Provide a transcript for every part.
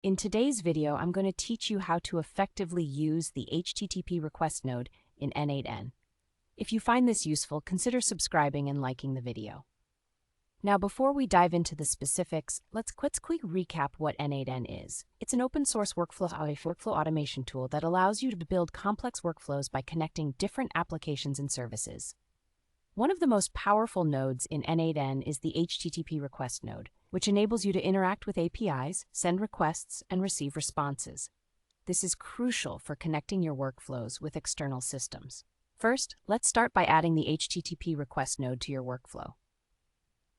In today's video, I'm going to teach you how to effectively use the HTTP request node in n8n. If you find this useful, consider subscribing and liking the video. Now, before we dive into the specifics, let's quickly recap what n8n is. It's an open-source workflow automation tool that allows you to build complex workflows by connecting different applications and services. One of the most powerful nodes in n8n is the HTTP request node, which enables you to interact with APIs, send requests, and receive responses. This is crucial for connecting your workflows with external systems. First, let's start by adding the HTTP request node to your workflow.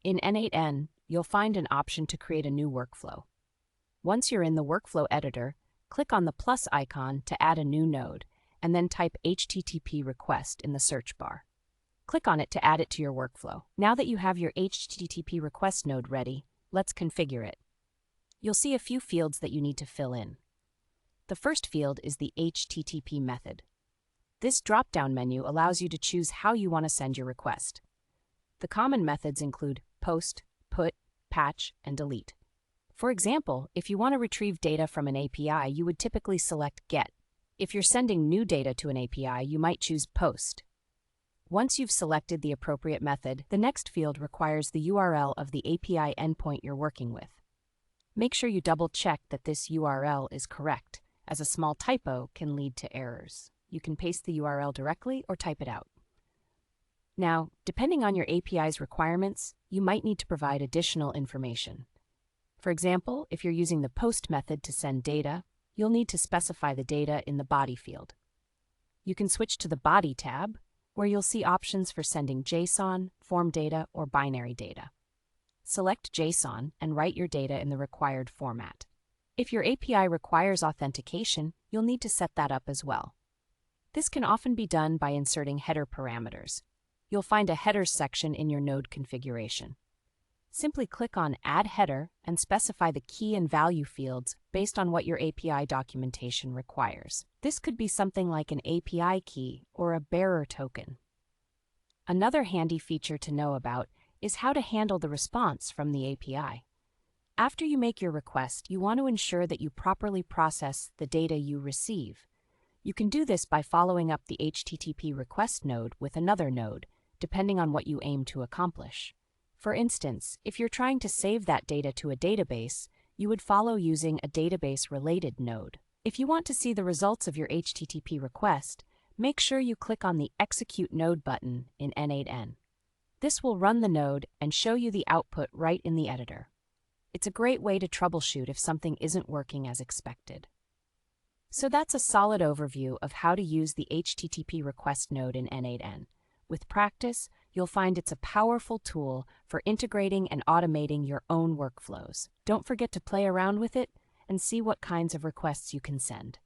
In n8n, you'll find an option to create a new workflow. Once you're in the workflow editor, click on the plus icon to add a new node, and then type HTTP request in the search bar. Click on it to add it to your workflow. Now that you have your HTTP request node ready, let's configure it. You'll see a few fields that you need to fill in. The first field is the HTTP method. This drop-down menu allows you to choose how you want to send your request. The common methods include post, put, patch, and delete. For example, if you want to retrieve data from an API, you would typically select GET. If you're sending new data to an API, you might choose POST. Once you've selected the appropriate method, the next field requires the URL of the API endpoint you're working with. Make sure you double-check that this URL is correct, as a small typo can lead to errors. You can paste the URL directly or type it out. Now, depending on your API's requirements, you might need to provide additional information. For example, if you're using the POST method to send data, you'll need to specify the data in the body field. You can switch to the Body tab, where you'll see options for sending JSON, form data, or binary data. Select JSON and write your data in the required format. If your API requires authentication, you'll need to set that up as well. This can often be done by inserting header parameters. You'll find a headers section in your node configuration. Simply click on Add Header and specify the key and value fields based on what your API documentation requires. This could be something like an API key or a bearer token. Another handy feature to know about is how to handle the response from the API. After you make your request, you want to ensure that you properly process the data you receive. You can do this by following up the HTTP request node with another node, depending on what you aim to accomplish. For instance, if you're trying to save that data to a database, you would follow using a database-related node. If you want to see the results of your HTTP request, make sure you click on the Execute Node button in n8n. This will run the node and show you the output right in the editor. It's a great way to troubleshoot if something isn't working as expected. So that's a solid overview of how to use the HTTP request node in n8n. With practice, you'll find it's a powerful tool for integrating and automating your own workflows. Don't forget to play around with it and see what kinds of requests you can send.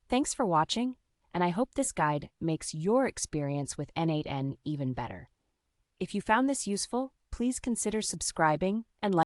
Thanks for watching, and I hope this guide makes your experience with n8n even better. If you found this useful, please consider subscribing and